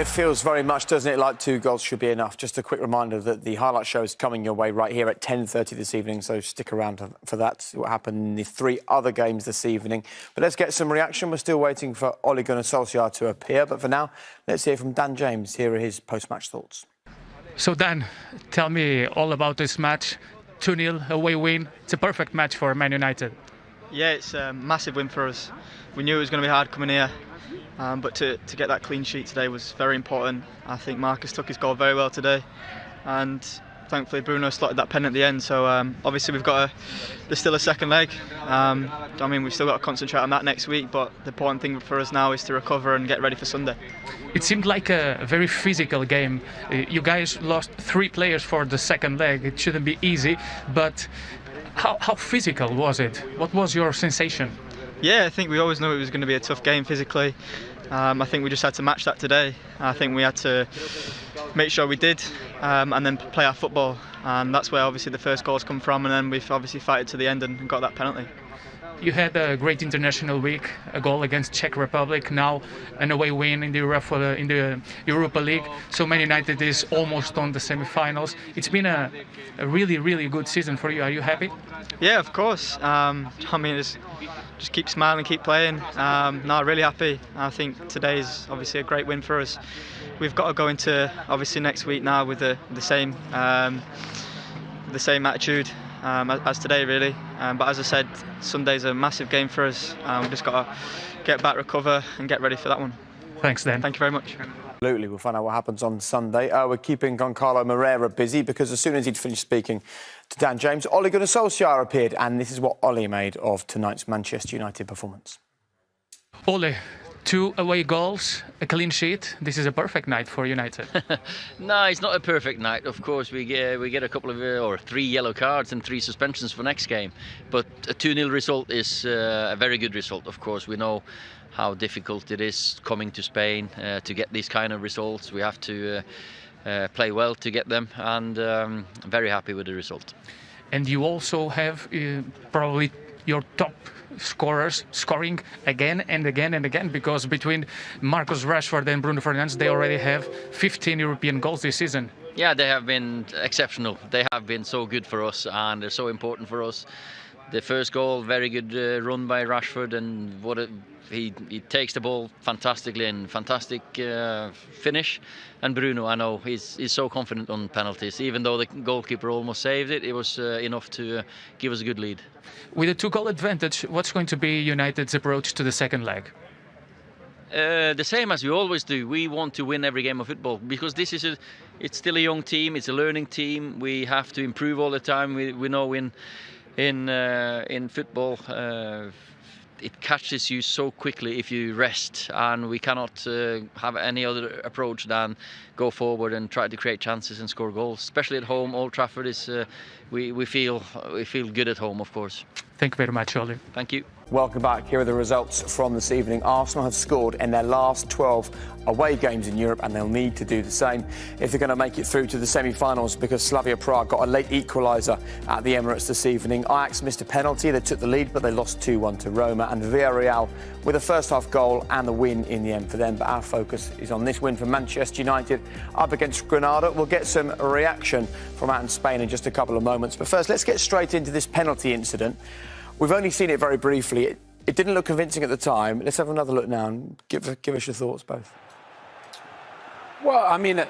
It feels very much, doesn't it, like 2 goals should be enough. Just a quick reminder that the highlight show is coming your way right here at 10:30 this evening, so stick around for that to see what happened in the 3 other games this evening. But let's get some reaction. We're still waiting for Ole Gunnar Solskjaer to appear, but for now, let's hear from Dan James. Here are his post-match thoughts. So Dan, tell me all about this match. 2-0 away win. It's a perfect match for Man United. Yeah, it's a massive win for us. We knew it was going to be hard coming here, but to get that clean sheet today was very important. I think Marcus took his goal very well today, and thankfully Bruno slotted that pen at the end. So obviously there's still a second leg. I mean, we've still got to concentrate on that next week, but the important thing for us now is to recover and get ready for Sunday. It seemed like a very physical game. You guys lost 3 players for the second leg. It shouldn't be easy, but how physical was it? What was your sensation? Yeah, I think we always knew it was going to be a tough game physically. I think we just had to match that today. I think we had to make sure we did, and then play our football. And that's where obviously the first goals come from, and then we've obviously fighted to the end and got that penalty. You had a great international week, a goal against Czech Republic, now an away win in the Europa League. So Man United is almost on the semi-finals. It's been a really, really good season for you. Are you happy? Yeah, of course. I mean, just keep smiling, keep playing. No, really happy. I think today is obviously a great win for us. We've got to go into obviously next week now with the same attitude as today, really. But as I said, Sunday's a massive game for us. We've just got to get back, recover, and get ready for that one. Thanks, Dan. Thank you very much. Absolutely. We'll find out what happens on Sunday. We're keeping Goncalo Moreira busy because as soon as he'd finished speaking to Dan James, Ole Gunnar Solskjaer appeared, and this is what Ole made of tonight's Manchester United performance. Ole, 2 away goals, a clean sheet. This is a perfect night for United. No, it's not a perfect night. Of course, we get a couple of or 3 yellow cards and 3 suspensions for next game. But a 2-0 result is a very good result. Of course, we know how difficult it is coming to Spain to get these kind of results. We have to play well to get them, and I'm very happy with the result. And you also have probably your top scorers scoring again and again and again, because between Marcus Rashford and Bruno Fernandes, they already have 15 European goals this season. Yeah, they have been exceptional. They have been so good for us, and they're so important for us. The first goal, very good run by Rashford, and he takes the ball fantastically and fantastic finish. And Bruno, I know he's so confident on penalties. Even though the goalkeeper almost saved it, it was enough to give us a good lead. With a 2-goal advantage, what's going to be United's approach to the second leg? The same as we always do. We want to win every game of football because it's still a young team. It's a learning team. We have to improve all the time. We know in football it catches you so quickly if you rest, and we cannot have any other approach than go forward and try to create chances and score goals. Especially at home, Old Trafford is we feel good at home, of course. Thank you very much, Ole. Thank you. Welcome back. Here are the results from this evening. Arsenal have scored in their last 12 away games in Europe, and they'll need to do the same if they're going to make it through to the semi-finals, because Slavia Prague got a late equaliser at the Emirates this evening. Ajax missed a penalty. They took the lead, but they lost 2-1 to Roma, and Villarreal with a first-half goal and the win in the end for them. But our focus is on this win for Manchester United up against Granada. We'll get some reaction from out in Spain in just a couple of moments. But first, let's get straight into this penalty incident. We've only seen it very briefly. It didn't look convincing at the time. Let's have another look now and give us your thoughts, both. Well, I mean,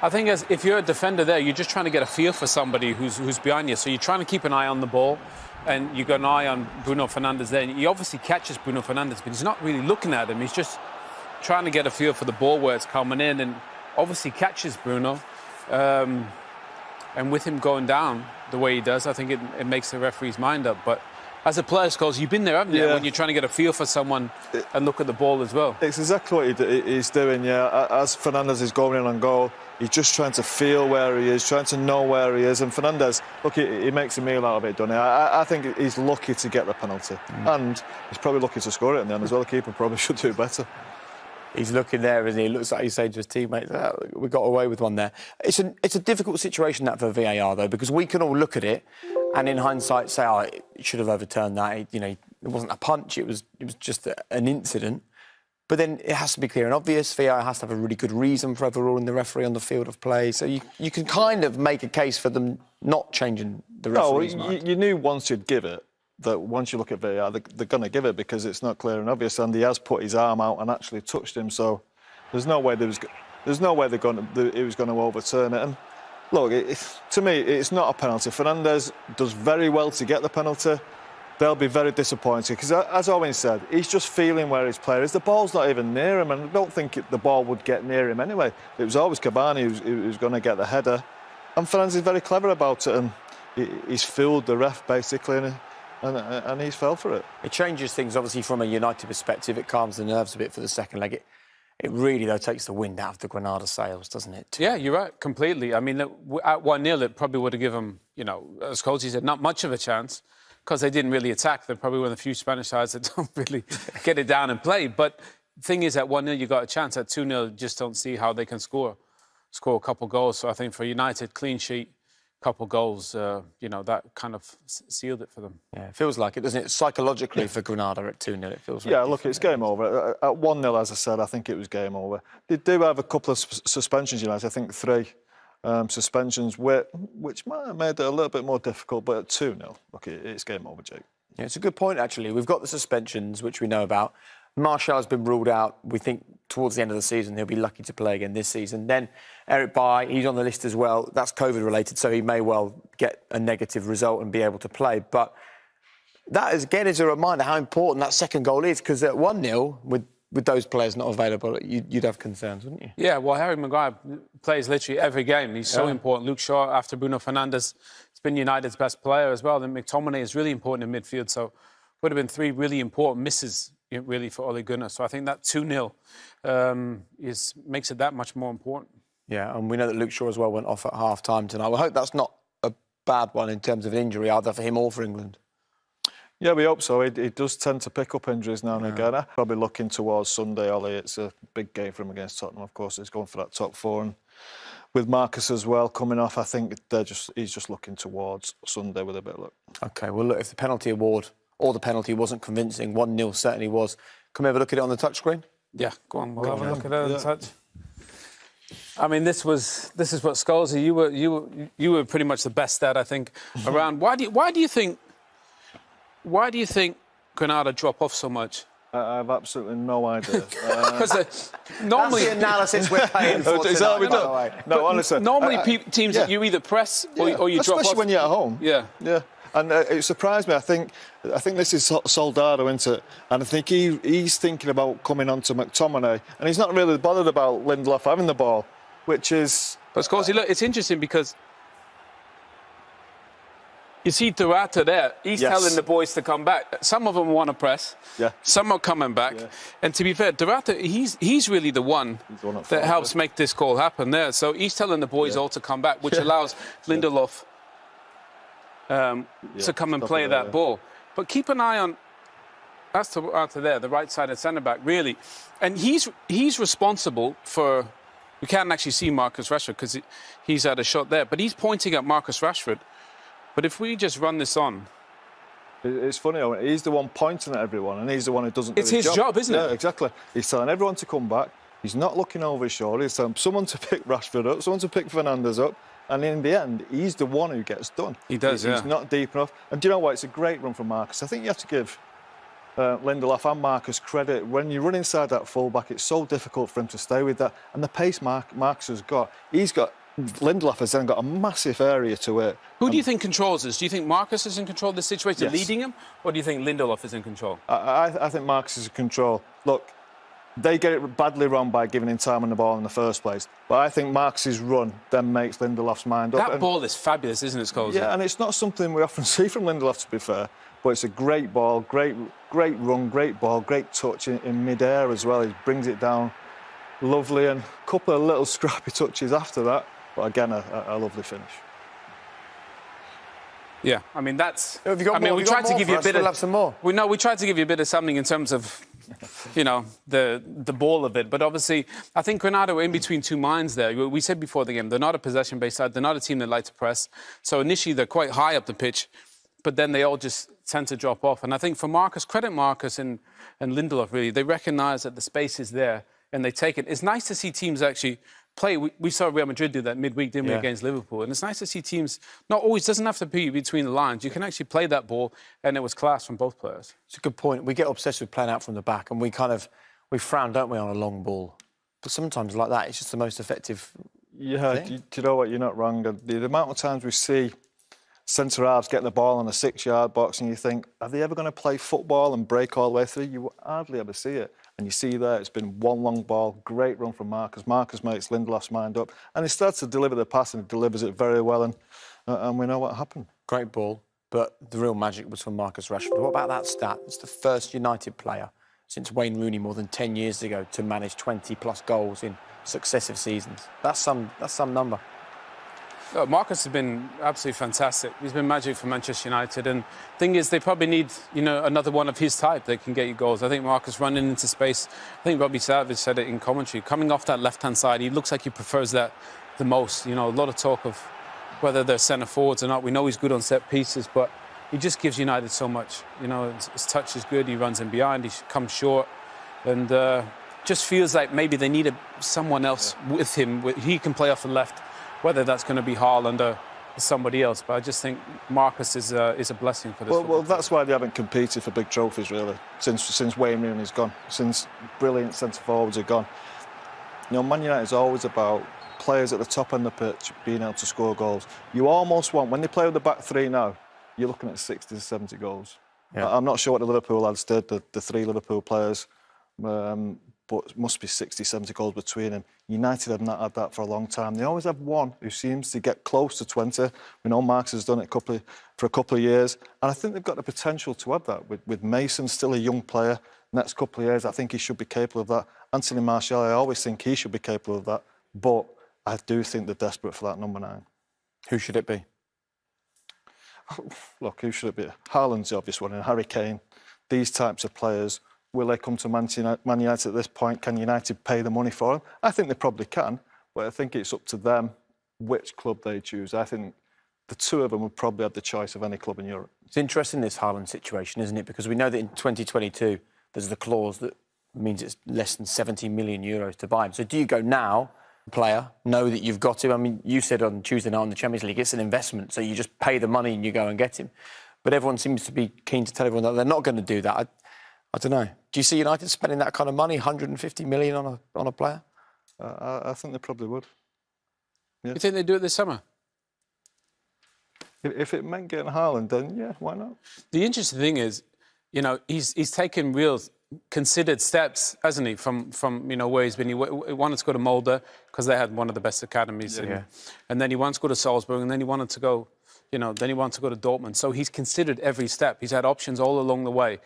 I think if you're a defender there, you're just trying to get a feel for somebody who's behind you. So you're trying to keep an eye on the ball, and you've got an eye on Bruno Fernandes there. And he obviously catches Bruno Fernandes, but he's not really looking at him. He's just trying to get a feel for the ball where it's coming in, and obviously catches Bruno. And with him going down the way he does, I think it makes the referee's mind up. But as a player, Scholes, you've been there, haven't you? When you're trying to get a feel for someone and look at the ball as well. It's exactly what he's doing, yeah. As Fernandes is going in on goal, he's just trying to feel where he is, trying to know where he is. And Fernandes, look, he makes a meal out of it, doesn't he? I think he's lucky to get the penalty. And he's probably lucky to score it in the end as well. The keeper probably should do better. He's looking there, isn't he? It looks like he's saying to his teammates, oh, we got away with one there. It's a difficult situation, that, for VAR, though, because we can all look at it and in hindsight say, oh, it should have overturned that. It wasn't a punch, it was just an incident. But then it has to be clear and obvious. VAR has to have a really good reason for overruling the referee on the field of play. So you can kind of make a case for them not changing the referee's mind. You knew once you'd give it, that once you look at VAR, they're going to give it because it's not clear and obvious. And he has put his arm out and actually touched him. So there's no way he was going to overturn it. And look, to me, it's not a penalty. Fernandes does very well to get the penalty. They'll be very disappointed because, as Owen said, he's just feeling where his player is. The ball's not even near him, and I don't think the ball would get near him anyway. It was always Cavani who was going to get the header. And Fernandes is very clever about it, and he's fooled the ref, basically, and he's fell for it. It changes things, obviously, from a United perspective. It calms the nerves a bit for the second leg. It really, though, takes the wind out of the Granada sails, doesn't it? Yeah, you're right, completely. I mean, at 1-0, it probably would have given them, as Coach said, not much of a chance because they didn't really attack. They're probably one of the few Spanish sides that don't really get it down and play. But the thing is, at 1-0, you got a chance. At 2-0, just don't see how they can score a couple goals. So I think for United, clean sheet, couple goals, that kind of sealed it for them. Yeah, it feels like it, doesn't it? Psychologically for Granada at 2-0, it feels like. Yeah, look, it's game over. At 1-0, as I said, I think it was game over. They do have a couple of suspensions, United. I think 3 suspensions, which might have made it a little bit more difficult, but at 2-0, look, it's game over, Jake. Yeah, it's a good point, actually. We've got the suspensions, which we know about. Martial has been ruled out. We think towards the end of the season he'll be lucky to play again this season. Then Eric Bailly, he's on the list as well. That's COVID-related, so he may well get a negative result and be able to play. But that, again, is a reminder how important that second goal is, because at 1-0, with those players not available, you'd have concerns, wouldn't you? Yeah, well, Harry Maguire plays literally every game. He's so important. Luke Shaw, after Bruno Fernandes, has been United's best player as well. Then McTominay is really important in midfield, so would have been 3 really important misses, really, for Ole Gunnar. So I think that 2-0 makes it that much more important. Yeah, and we know that Luke Shaw as well went off at half-time tonight. We hope that's not a bad one in terms of an injury, either for him or for England. Yeah, we hope so. He does tend to pick up injuries now and again. Probably looking towards Sunday, Ollie. It's a big game for him against Tottenham, of course. He's going for that top 4. And with Marcus as well coming off, I think he's just looking towards Sunday with a bit of luck. OK, well, look, if the penalty award or the penalty wasn't convincing, 1-0 certainly was. Can we have a look at it on the touchscreen? Yeah, go on. We'll have a look at it on the touch. I mean, this is what Scholes, you were pretty much the best at, I think, around. Why do you think Granada drop off so much? I have absolutely no idea. Because normally that's the analysis we're paying for tonight, by the way. No, honestly. Normally, teams that you either press or you drop off. Especially when you're at home. Yeah. Yeah. And it surprised me. I think this is Soldado, isn't it? And I think he's thinking about coming on to McTominay, and he's not really bothered about Lindelof having the ball, which is. But Scorsese, look, it's interesting because you see Durata there. He's telling the boys to come back. Some of them want to press. Yeah. Some are coming back. Yeah. And to be fair, Durata, he's really the one that helps make this goal happen there. So he's telling the boys all to come back, which allows Lindelof to come and play that ball. But keep an eye on, that's Durata there, the right-sided centre-back, really. And he's responsible for, we can't actually see Marcus Rashford because he's had a shot there, but he's pointing at Marcus Rashford. But if we just run this on... It's funny, he's the one pointing at everyone and he's the one who doesn't do his job. It's his job, isn't it? Yeah, exactly. He's telling everyone to come back. He's not looking over his shoulder. He's telling someone to pick Rashford up, someone to pick Fernandes up. And in the end, he's the one who gets done. He does, He's not deep enough. And do you know what? It's a great run from Marcus. I think you have to give Lindelof and Marcus credit. When you run inside that full-back, it's so difficult for him to stay with that. And the pace Marcus has got, Lindelof has then got a massive area to it. Who do you think controls this? Do you think Marcus is in control of this situation, leading him? Or do you think Lindelof is in control? I think Marcus is in control. Look, they get it badly wrong by giving him time on the ball in the first place. But I think Marcus's run then makes Lindelof's mind up. That ball is fabulous, isn't it, Scholes? Yeah, and it's not something we often see from Lindelof, to be fair. But it's a great ball, great run, great ball, great touch in mid-air as well. He brings it down lovely, and a couple of little scrappy touches after that. But again, a lovely finish. Yeah, I mean, that's... we tried to give you a bit of... some more. We tried to give you a bit of something in terms of, the ball of it. But obviously, I think Granada were in between two minds there. We said before the game, they're not a possession-based side. They're not a team that like to press. So initially, they're quite high up the pitch. but then they all just tend to drop off. And I think for Marcus, credit Marcus and Lindelof, really, they recognise that the space is there and they take it. It's nice to see teams actually play. We saw Real Madrid do that midweek, didn't we, against Liverpool? And it's nice to see teams, not always, doesn't have to be between the lines. You can actually play that ball, and it was class from both players. It's a good point. We get obsessed with playing out from the back, and we frown, don't we, on a long ball. But sometimes like that, it's just the most effective thing. Do you know what? You're not wrong. The amount of times we see centre-halves getting the ball in a 6-yard box and you think, are they ever going to play football and break all the way through? You hardly ever see it. And you see there, it's been one long ball, great run from Marcus. Marcus makes Lindelof's mind up. And he starts to deliver the pass and he delivers it very well. And we know what happened. Great ball, but the real magic was from Marcus Rashford. What about that stat? It's the first United player since Wayne Rooney more than 10 years ago to manage 20-plus goals in successive seasons. That's some number. Marcus has been absolutely fantastic. He's been magic for Manchester United. And the thing is, they probably need, another one of his type that can get you goals. I think Marcus running into space, I think Robbie Savage said it in commentary, coming off that left-hand side, he looks like he prefers that the most. A lot of talk of whether they're centre-forwards or not. We know he's good on set pieces, but he just gives United so much. His touch is good, he runs in behind, he comes short. And just feels like maybe they need someone else with him. He can play off the left. Whether that's going to be Haaland or somebody else, but I just think Marcus is a blessing for this. Well, that's why they haven't competed for big trophies, really, since Wayne Rooney's gone, since brilliant centre-forwards are gone. Man United is always about players at the top end of the pitch being able to score goals. You almost want, when they play with the back three now, you're looking at 60 to 70 goals. Yeah. I'm not sure what the Liverpool lads did, the 3 Liverpool players, but it must be 60, 70 goals between them. United have not had that for a long time. They always have one who seems to get close to 20. We know Marcus has done it for a couple of years. And I think they've got the potential to have that. With Mason, still a young player, next couple of years, I think he should be capable of that. Anthony Martial, I always think he should be capable of that. But I do think they're desperate for that number 9. Who should it be? Look, who should it be? Haaland's the obvious one, and Harry Kane. These types of players. Will they come to Man United at this point? Can United pay the money for them? I think they probably can, but I think it's up to them which club they choose. I think the 2 of them would probably have the choice of any club in Europe. It's interesting, this Haaland situation, isn't it? Because we know that in 2022, there's the clause that means it's less than 70 million euros to buy him. So do you go now, player, know that you've got him? I mean, you said on Tuesday night on the Champions League, it's an investment, so you just pay the money and you go and get him. But everyone seems to be keen to tell everyone that they're not going to do that. I don't know. Do you see United spending that kind of money, 150 million on a player? I think they probably would. Yeah. You think they'd do it this summer? If it meant getting Haaland, then yeah, why not? The interesting thing is, he's taken real considered steps, hasn't he, from where he's been. He wanted to go to Molde because they had one of the best academies. And then he wanted to go to Salzburg, and then he wanted to go, then he wanted to go to Dortmund. So he's considered every step. He's had options all along the way.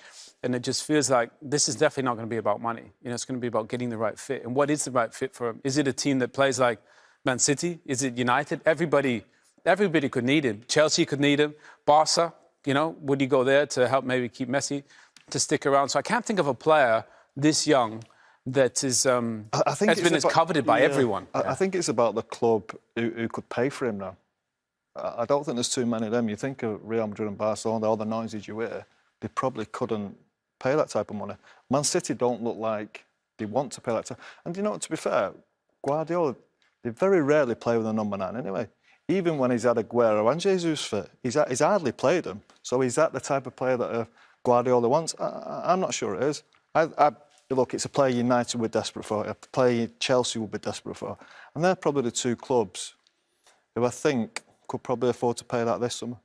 And it just feels like this is definitely not going to be about money. It's going to be about getting the right fit. And what is the right fit for him? Is it a team that plays like Man City? Is it United? Everybody could need him. Chelsea could need him. Barca, would he go there to help maybe keep Messi to stick around? So I can't think of a player this young that is has been as coveted by everyone. I think it's about the club who could pay for him now. I don't think there's too many of them. You think of Real Madrid and Barcelona, all the noises you hear, they probably couldn't pay that type of money. Man City don't look like they want to pay that type. And to be fair, Guardiola, they very rarely play with a number 9 anyway. Even when he's had Aguero and Jesus fit, he's hardly played them. So is that the type of player that Guardiola wants? I'm not sure it is. Look, it's a player United were desperate for, a player Chelsea would be desperate for. And they're probably the 2 clubs who I think could probably afford to pay that this summer.